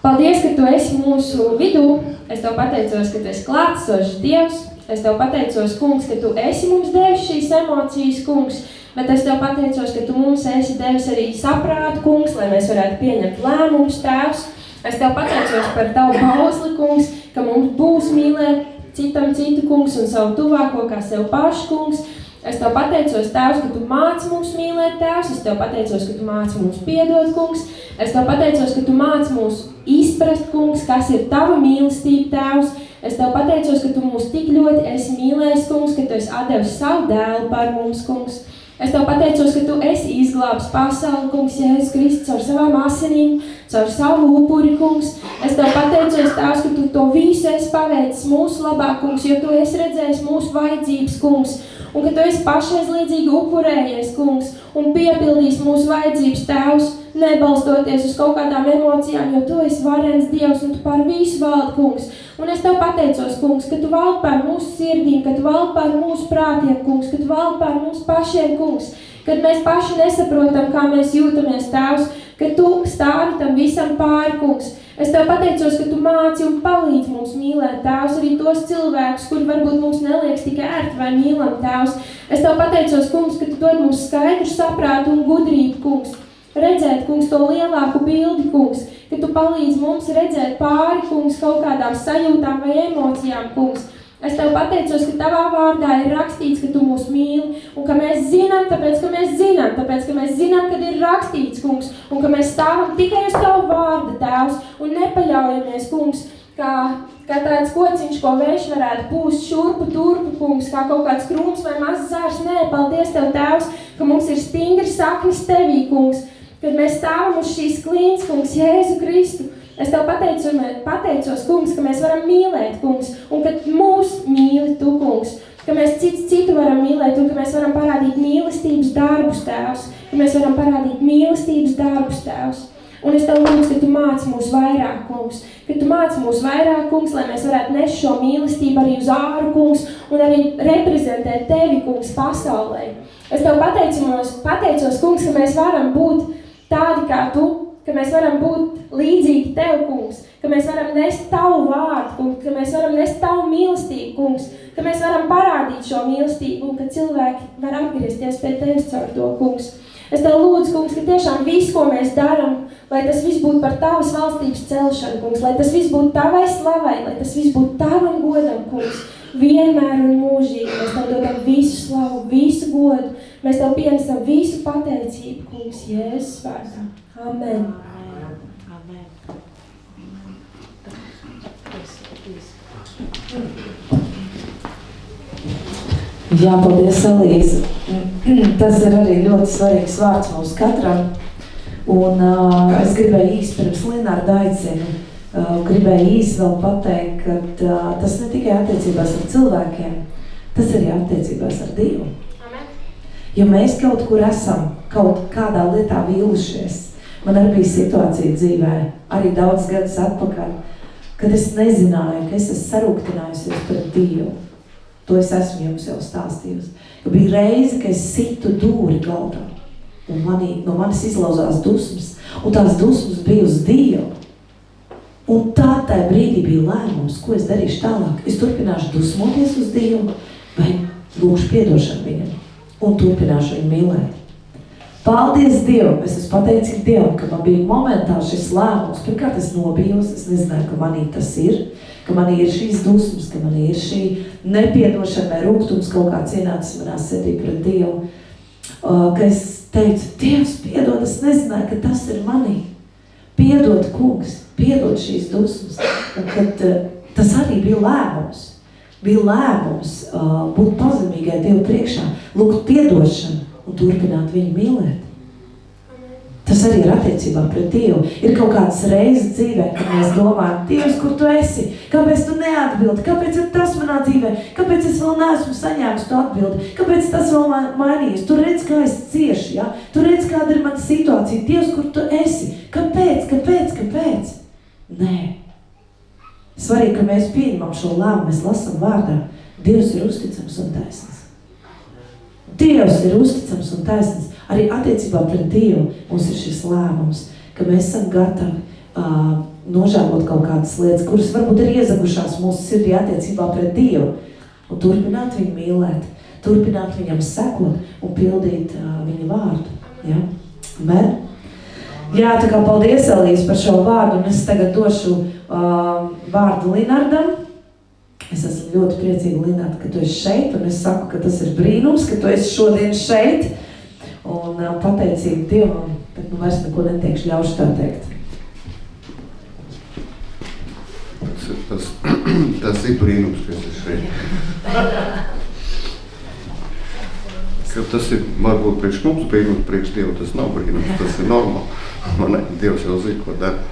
Paldies, ka tu esi mūsu vidū. Es tev pateicos, ka tu esi klātsošs Dievs. Es tev pateicos, kungs, ka tu esi mums devis šīs emocijas, kungs. Bet es tev pateicos, ka tu mums esi devis arī saprātu, kungs, lai mēs varētu pieņemt lēmumus, tēvs. Es tev pateicos par tavu bausli, kungs, ka mums būs mīlēt citam citu, kungs, un savu tuvāko kā sev pašu, kungs. Es tev pateicos, tēvs, ka tu māci mums mīlēt, tēvs. Es tev pateicos, ka tu māci mums piedot, kungs. Es tev pateicos, ka tu māci mūs izprast, kungs, kas ir tava mīlestība, tēvs. Es tev pateicos, ka tu mūs tik ļoti esi mīlējis, kungs, ka tu esi atdevis savu dēlu par mums, kungs. Es tev pateicos, ka tu esi izglābis pasauli, kungs, Jēzus Kristus, caur savām asinīm, caur savu upuri, kungs. Es tev pateicos, tēvs, ka tu to visu esi paveicis mūsu labā, kungs, jo tu esi redzējis mūsu vajadzības, kungs. Un ka tu esi pašaizliedzīgi upurējies, kungs, un piepildījis mūsu vajadzības, tēvs, nebalstoties uz kaut kādām emocijām, jo tu esi varens Dievs un tu par visu valdi, kungs. Un es tev pateicos, kungs, ka tu valdi par mūsu sirdīm, ka tu valdi par mūsu prātiem, kungs, ka tu valdi par mūsu pašiem, kungs, kad mēs paši nesaprotam, kā mēs jūtamies, tēvs, ka tu stāvi tam visam pāri, kungs. Es tev pateicos, ka tu māci un palīdzi mums mīlēt, tēvs, arī tos cilvēkus, kuri varbūt mums neliekas tik ērti vai mīlam, tēvs. Es tev pateicos, kungs, ka tu dod mums skaidru saprātu un gudrību, kungs. Redzēt, kungs, to lielāku bildi, kungs, ka tu palīdzi mums redzēt pāri, kungs, kaut kādām sajūtām vai emocijām, kungs. Es tev pateicos, ka tavā vārdā ir rakstīts, ka tu mūs mīli, un ka mēs zinām, tāpēc, ka mēs zinām, kad ir rakstīts, kungs, un ka mēs stāvam tikai uz tavu vārdu, tēvs, un nepaļaujamies, kungs, kā tāds kociņš, ko vējš varētu pūst šurpu, turpu, kungs, kā kaut kāds krūms vai mazs zārs. Nē, paldies tev, tēvs, ka mums ir stingri saknis tevī, kungs, kad mēs stāvam uz šīs klīns, kungs, Jēzu Kristu. Es tev pateicos, kungs, ka mēs varam mīlēt, kungs, un ka mūs mīli tu, kungs, ka mēs citu varam mīlēt, un ka mēs varam parādīt mīlestības darbus, tēvs, ka mēs varam parādīt mīlestības darbus, tēvs. Un es tev lūdzu, ka tu māci mūs vairāk, kungs, kungs, lai mēs varētu nest šo mīlestību arī uz āru, kungs, un arī reprezentēt tevi, kungs, pasaulē. Es tev pateicos, kungs, ka mēs varam būt tādi kā tu, ka mēs varam būt līdzīgi Tev, kungs, ka mēs varam nest Tavu vārdu, kungs, ka mēs varam nest Tavu mīlestību, kungs, ka mēs varam parādīt šo mīlestību un ka cilvēki var atgriezties pie Tevis caur to, kungs. Es Tev lūdzu, kungs, ka tiešām viss, ko mēs daram, lai tas viss būtu par Tavas valstības celšanu, kungs, lai tas viss būtu Tavai slavai, lai tas viss būtu Tavam godam, kungs, vienmēr un mūžīgi. Mēs Tev dodam visu slavu, visu godu, mēs Tev pienesam visu pateicību, kungs, Jēzus vārdā. Amen. Jā, paldies, Elīze. Tas ir arī ļoti svarīgs vārds mums katram. Un es gribēju īsti pirms Linārda aicinu, gribēju īsti vēl pateikt, ka tas ne tikai attiecībās ar cilvēkiem, tas arī attiecībās ar Dievu. Amen. Ja mēs kaut kur esam, kaut kādā lietā vīlušies, man arī bija situācija dzīvē, arī daudz gadus atpakaļ, kad es nezināju, ka es esmu sarūktinājusies pret Dievu. To es esmu jums jau stāstījusi. Ka bija reize, ka es situ dūri galdā. Un no manis izlauzās dusmas. Un tās dusmas bija uz Dievu. Un tajā brīdī bija lēmums, ko es darīšu tālāk. Es turpināšu dusmoties uz Dievu vai lūkšu piedošanu viņam. Un turpināšu viņu mīlēt. Paldies Dievam! Es esmu pateicīga Dievam, ka man bija momentā šis lēmums. Pirmkārt es nobijos, es nezināju, ka manī tas ir. Ka manī ir šīs dusmas, ka manī ir šī nepiedošana vai rūgtums kaut kā cienāts manā sirdī pret Dievu. Ka es teicu, Dievs, piedod, es nezināju, ka tas ir manī. Piedod, kungs, piedod šīs dusmas. Un kad tas arī bija lēmums. Bija lēmums būt pazemīgai Dievu priekšā, lūgt piedošanu un turpināt viņu mīlēt. Tas arī ir attiecībā pret Dievu. Ir kaut kādas reizes dzīvē, kad mēs domājam, Dievs, kur tu esi? Kāpēc tu neatbildi? Kāpēc ir tas manā dzīvē? Kāpēc es vēl neesmu saņēmis tu atbildi? Kāpēc tas vēl mainījies? Tu redz, kā es ciešu, ja? Tu redz, kāda ir mana situācija. Dievs, kur tu esi? Kāpēc? Nē. Svarīgi, ka mēs pieņemam šo lēmumu, mēs lasam vārdā. Dievs ir uzticams un taisnīgs. Dievs ir uzticams un taisnīgs. Arī attiecībā pret Dievu mums ir šis lēmums, ka mēs esam gatavi nožēlot kaut kādas lietas, kuras varbūt ir iezagušās mūsu sirdī attiecībā pret Dievu, un turpināt viņu mīlēt, turpināt viņam sekot un pildīt viņa vārdu. Ja? Amen? Jā, tā kā paldies, Elīze, par šo vārdu, un es tagad došu vārdu Linardam. Es esmu ļoti priecīga, Linarda, ka tu esi šeit, un es saku, ka tas ir brīnums, ka tu esi šodien šeit. Un pateicīgi Dievam, bet vairs neko neteikšu, ļaušu tā teikt. Tas ir brīnums, ka es šeit. Ka tas ir varbūt priekš mums brīnums, priekš Dievu tas nav brīnums, tas ir normāli. Dievs jau zina, ko dara.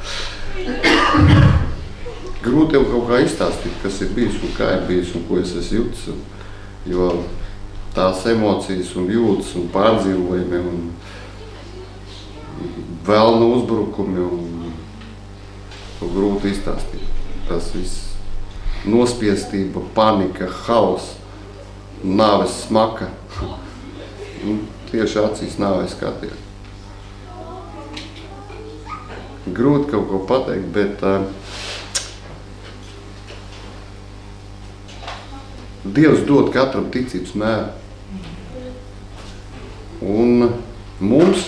Grūti jau kaut kā izstāstīt, kas ir bijis un kā ir bijis un ko es esmu jūtis. Jo tās emocijas un jūtas un pārdzīvojumi un vēlna uzbrukumi un to grūti izstāstīt. Tas viss nospiestība, panika, haus, nāves smaka. Tieši acīs nāvei skatīt. Grūti kaut ko pateikt, bet Dievs dod katram ticības mēru. Un mums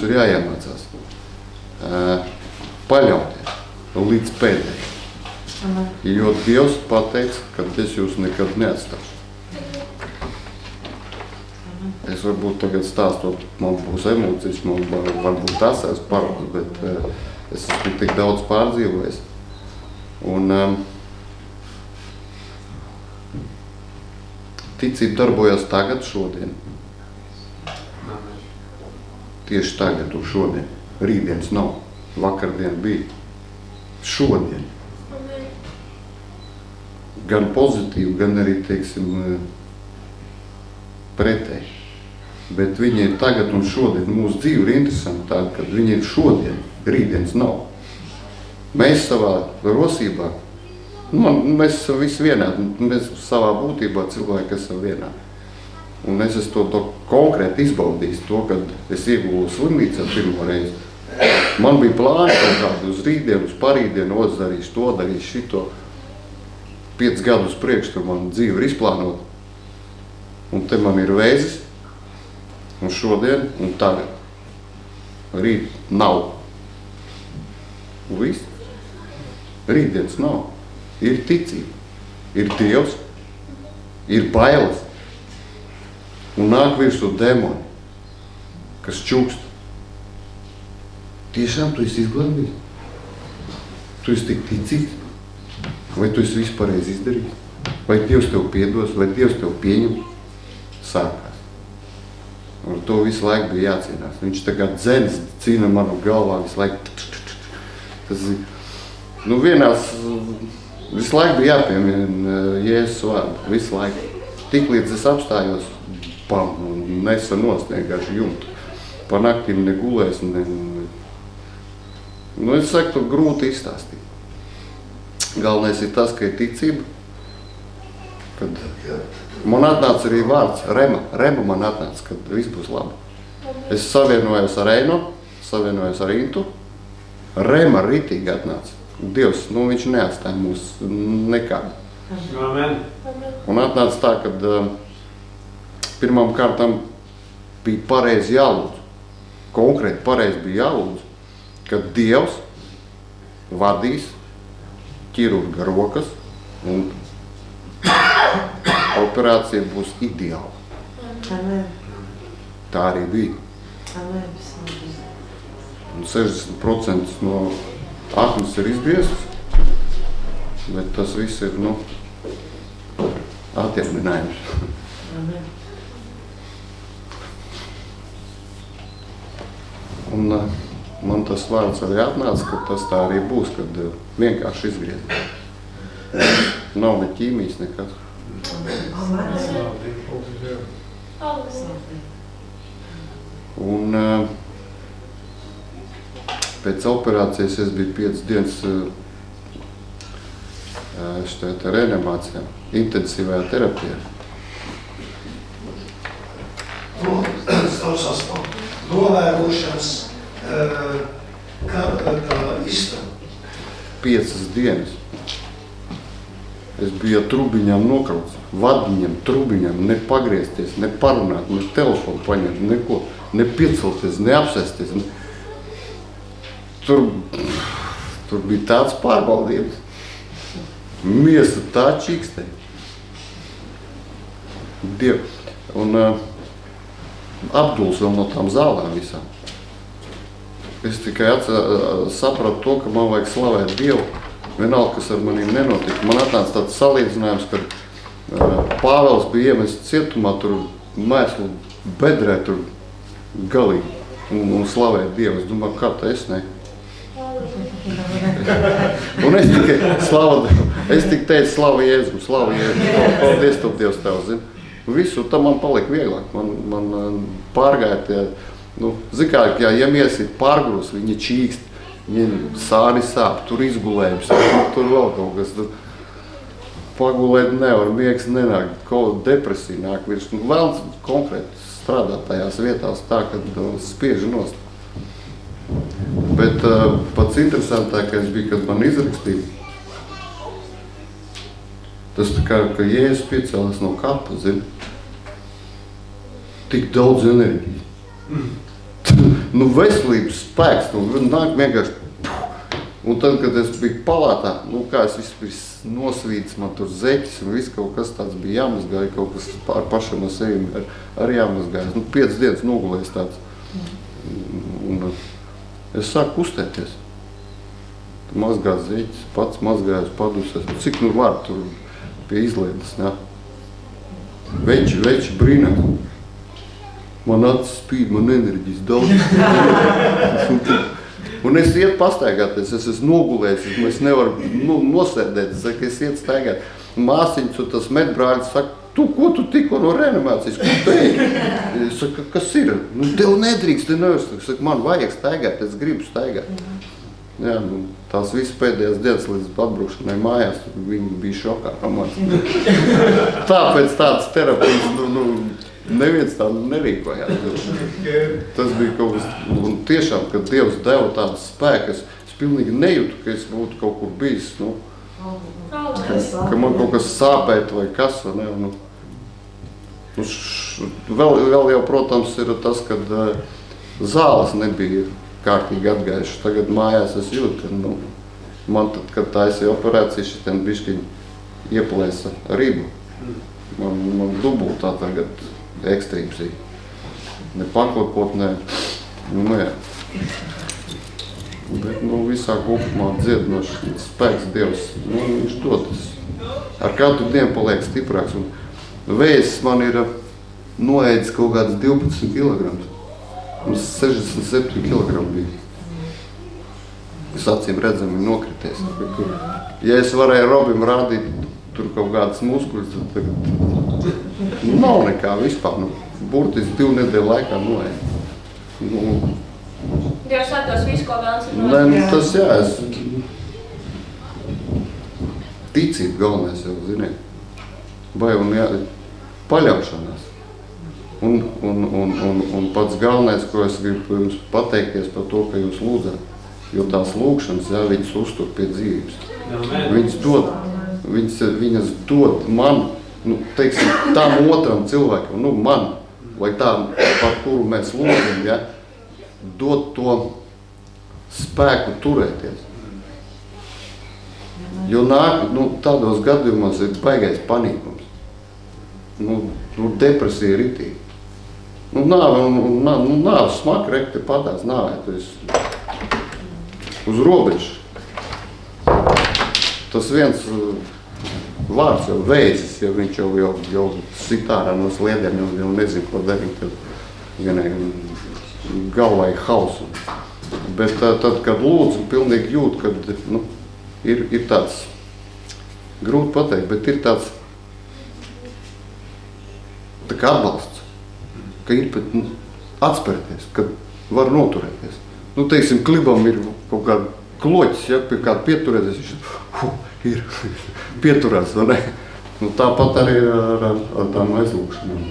ir jāiemācās paļauties līdz pēdējiem. Jo Dievs pateiks, ka es jūs nekad neatstāšu. Es varbūt tagad stāstot, man būs emocijas, man varbūt tas esmu paraugs, bet es esmu tik daudz pārdzīvojis. Un ticība darbojas tagad, šodien. Tieši tagad un šodien. Rītdienas nav. Vakardien bija. Šodien. Gan pozitīvi, gan arī, teiksim, pretēji. Bet viņi ir tagad un šodien. Mūsu dzīve ir interesanti tāda, kad viņi ir šodien. Rītdienas nav. Mēs savā rosībā, mēs esam visi vienādi, mēs savā būtībā cilvēki esam vienādi. Un es esmu to konkrēti izbaudījis, to, kad es ieguvu slimnīcā pirmo reizi. Man bija plāni kaut kādu uz rītdienu, uz parītdienu, darīšu to, darīšu šito. 5 gadus priekš tur man dzīve ir izplānota. Un te man ir vēzis, un šodien, un tagad. Rīt nav. Un viss. Rītdienas nav. Ir ticība, ir Dievs, ir bailes. Un nāk virsū demoni, kas čukst. Tiešām tu esi izglābījis? Tu esi tik ticīgs? Vai tu esi visu pareizi izdarījis? Vai Dievs tev piedos, vai Dievs tev pieņem? Sākās. Un ar to visu laiku bija jācīnās. Viņš tā kā dzens cīna manu galvā visu laiku. Tas ir, visu laiku bija jāpiemina Jēzus vārdu, visu laiku. Tiklīdz es apstājos, un nesa nost vienkārši jumtu. Pa naktīm negulēs, es saku, to grūti izstāstīt. Galvenais ir tas, ka ir ticība. Kad man atnāca arī vārds Rema. Rema man atnāca, kad viss būs labi. Es savienojos ar Eino, savienojos ar Intu. Rema ritīgi atnāca. Dievs, viņš neatstāja mūs nekādu. Amen. Un atnāca tā, kad pirmām kārtām bija pareizi jālūdz. Konkrēti pareizi bija jālūdz, kad Dievs vadīs ķirurga rokas un operācija būs ideāla. Amen. Tā arī bija. Amen. Un 60% no aknas ir izgrieztas, bet tas viss ir, atjauninājums. Amen. Un man tas vārds arī atnāca, ka tas tā arī būs, kad vienkārši izgriezīs. Nav ne ķīmijas nekas. Un pēc operācijas es biju 5 dienas reanimācijā, intensīvajā terapijā. Novērošanas kā istaba. 5 dienas. Es biju ar trubiņām nokrauts, vadiņiem, trubiņām, ne pagriezties, ne parunāt, ne telefonu paņemt, neko, ne piecelties, ne apsēsties. Tur bija tāds pārbaudījums. Miesa tā čīkstē. Un apduls vēl no tām zālēm visām. Es tikai sapratu to, ka man vajag slavēt Dievu. Vienalga, kas ar manīm nenotika. Man atnāca tāds salīdzinājums, ka Pāvels bija iemests cietumā, tur mēslu bedrē, tur galīgi, un slavēt Dievu. Es domāju, kā tā es ne? Un es tikai teicu, slava Jēzum, paldies tev, Dievs tev, zini. Visu tam man palika vieglāk, man pārgāja tie, zin kā, ja miesit pārgrūs, viņi čīkst, viņi sāni sāp, tur izgulējums, tur vēl kaut kas, tur pagulēt nevar, miegs nenāk, kaut depresija nāk virs, vēlns konkrēti strādāt tajās vietās tā, kad spieži nost. Bet pats interesantākais bija, kad man izrakstīja, tas tā kā, ka Jēzus piecēlās no kapa, zini, tik daudz enerģijas. Veselības spēks, nāk vienkārši, un tad, kad es biju palātā, kā es viss nosvīts, man tur zeķis un viss kaut kas tāds bija jāmazgāja, kaut kas ar pašam ar sevi arī jāmazgājas. 5 dienas nogulējis tāds. Un es sāku kustēties. Mazgāt zeķis, pats mazgājos, padusies. Cik var tur pie izlietas, jā. Veči brīnās. Man acis spīd, man enerģijas daudz. Un es iet pastaigāties, es esmu nogulējis, es nevaru nosēdēt, es saku, es iet staigāt. Māsiņas un tas medbrāļs saka, ko tu tikko no reanimācijas, ko tu ej? Es saku, kas ir? Tev nedrīkst, te nevar. Es saku, man vajag staigāt, es gribu staigāt. Jā, tās visas pēdējās dienas līdz atbrūkšanai mājās, viņi bija šokā. Tāpēc tādas terapijas, neviens tā nerīkojās. Tas bija kaut kas, un tiešām, kad Dievs deva tādu spēku, es pilnīgi nejūtu, ka es būtu kaut kur bijis, nu, ka man kaut kas sāpētu vai kas, vai ne, nu, vēl jau, protams, ir tas, kad zāles nebija kārtīgi atgājušas. Tagad mājās es jūtu, ka, nu, man tad, kad taisīja operāciju, šitien bišķiņ ieplēsa ribu. Man dubultā tagad ekstrīpsija. Ne paklakot, ne, nu, nē. Bet, nu, visā kopumā dziedinoši spēks Dievs, nu, viņš dotas. Ar katru dienu paliek stiprāks. Un vēzis man ir noēdis kaut kāds 12 kilograms. Un 67 kilogrami bija. Es acīm redzami nokrities. Ja es varēju Robim rādīt tur kaut kādas muskuļus, tad tagad nav nekā vispār. Nu, burtiski 2 nedēļu laikā noēd. Nu, Dievs atdos visu, ko vēlas ir nē, nu, tas jā, es ticība galvenais jau, ziniet. Vai un jā, paļaušanās. Un pats galvenais, ko es gribu jums pateikties par to, ka jūs lūdzāt, jo tās lūkšanas, jā, viņas uztur pie dzīvības. Viņas dod man, nu, teiksim, tam otram cilvēkam, nu, man, vai tā, par kuru mēs lūdzam, jā, dod to spēku turēties. Jo nāk, nu, tādos gadījumos ir baigais panīkums. Nu, depresija ritīgi. Nu, nāv smaka rekti patās nāvē, tu esi uz robežu. Tas viens vārds jau vēzis, ja viņš jau sitārā no sliedēm, jau nezinu, ko darīt, tad vienai galvai hausu. Bet tad, kad lūdzu, pilnīgi jūt, kad, nu, ir tāds, grūti pateikt, bet ir tāds, tā kā atbalsts. Ka ir pat, nu, atspērties, kad var noturēties. Nu, teiksim, klibam ir kaut kāda kloķis, ja, pie kāda pieturēties, viņš ir pieturēts, vai ne? Nu, tāpat arī ar tām aizlūkšanām.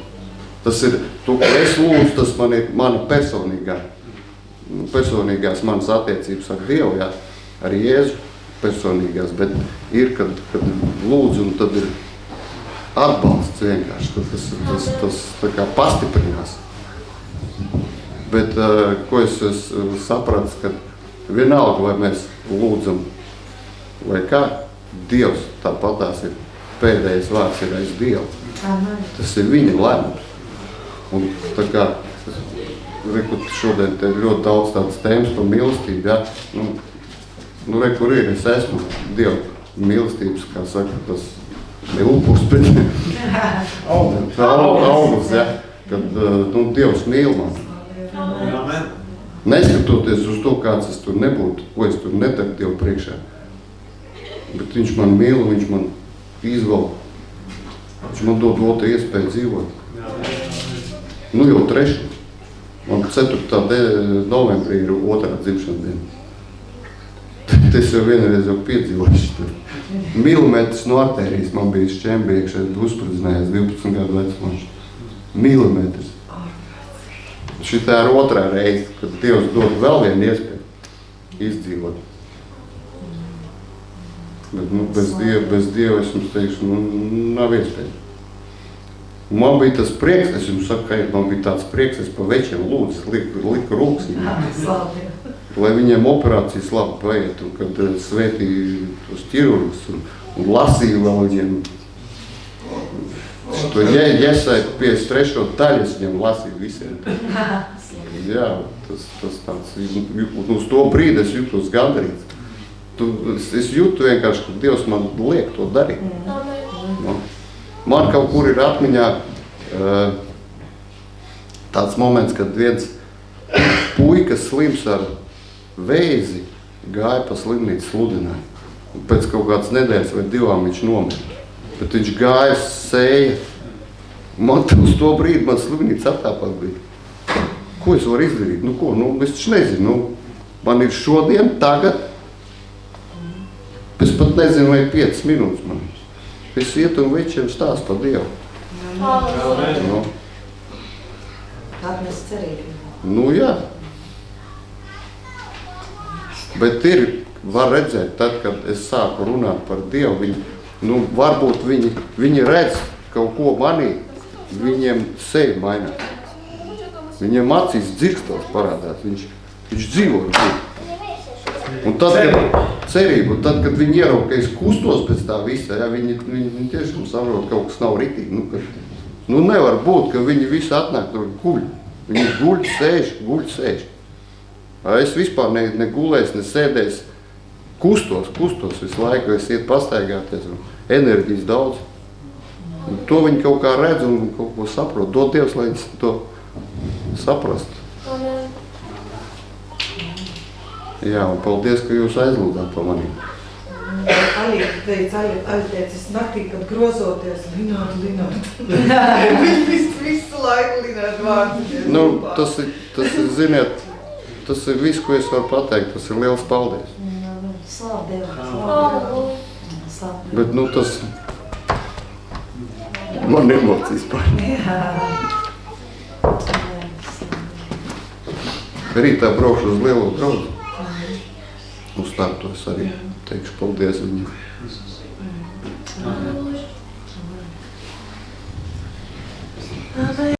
Tas ir, to, ko es lūdzu, tas man ir mana personīgās manas attiecības ar Dievu, ja, ar Jēzu personīgās, bet ir, kad lūdzu, un tad ir atbalsts vienkārši, tas tā kā pastiprinās. Bet, ko es sapratu, ka vienalga, vai mēs lūdzam, vai kā, Dievs tāpatās ir pēdējais vārds ir aiz Dievu. Tas ir viņa lēmums. Un tā kā, šodien te ir ļoti daudz tādas tēmas par mīlestību, ja, nu, kur ir, es esmu Dievu mīlestības, kā saka, tas ne upurs, bet augurs, ja, kad, nu, Dievs mīl man. Neskatoties uz to, kāds es tur nebūtu, ko es tur nedaru Dievu priekšā. Bet viņš man mīl, viņš man izval, viņš man dod otru iespēju dzīvot. Nu, jau 3. Man 4. novembrī ir 2. dzimšanas diena. Tas jau vienreiz jau piedzīvojuši tur. Milimetrs no artērijas man bija šķembiekšai, uzspridzinājās 12 gadu vecumā. Milimetrs. Šitā ir 2. reize, kad Dievs dod vēl vienu iespēju izdzīvot. Bet, nu, bez Dieva es jums teikšu, nu, nav iespēja. Man bija tas prieks, es jums saku, ka man bija tāds prieks, es pa večiem lūdzu, liku rūks viņam. Lai viņiem operācijas labi paiet, un kad svētīju tos ķirurgus un lasīju vēl viņiem. Šo Jesai 53. daļu es viņiem lasīju visiem. Jā, tas tāds, un uz to brīdi es jūtos gandarīts. Es jūtu vienkārši, ka Dievs man liek to darīt. No. Man kaut kur ir atmiņā tāds moments, kad viens puikas slims ar vēzi gāja pa slimnīcu sludināju. Pēc kaut kādas nedēļas vai 2 viņš nomira. Bet viņš gāja, sēja. Man uz to brīdi man slimnīca attāpāk bija. Ko es varu izdarīt? Nu ko? Nu, es taču nezinu. Nu, man ir šodien, tagad. Es pat nezinu, vai 5 minūtes man. Es ietu un večiem stāstu par Dievu. Nu, Atnes cerību. Nu jā. Bet var redzēt, tad, kad es sāku runāt par Dievu, varbūt viņi redz kaut ko manī, viņiem sevi mainās. Viņiem acīs dzirkstos parādās, viņš dzīvo ar Dievu. Un tad, kad viņi ierauga, ka es kustos pēc tā visa, ja, viņi tiešām saprot, ka kaut kas nav ritīgi. Nevar būt, ka viņi visi atnāk tur guļ. Viņi guļ, sēž. Es vispār ne gulēs, ne sēdēs. Kustos visu laiku, es iet pastaigāties un enerģijas daudz. Un to viņi kaut kā redz un kaut ko saprot. Dod Dievs, lai viņi to saprastu. Jā, un paldies, ka jūs aizlūdāt par manī. Alija teica, es naktī, kad grozoties, lināt. Viņi visu laiku lināt vārdu. Tas ir, ziniet, tas ir viss, ko es varu pateikt. Tas ir liels paldies. Slavu Dievu. Bet, tas man emocijas pār. Rītā braukšu uz lielo draugu. Uz startu es arī teikšu paldies viņiem.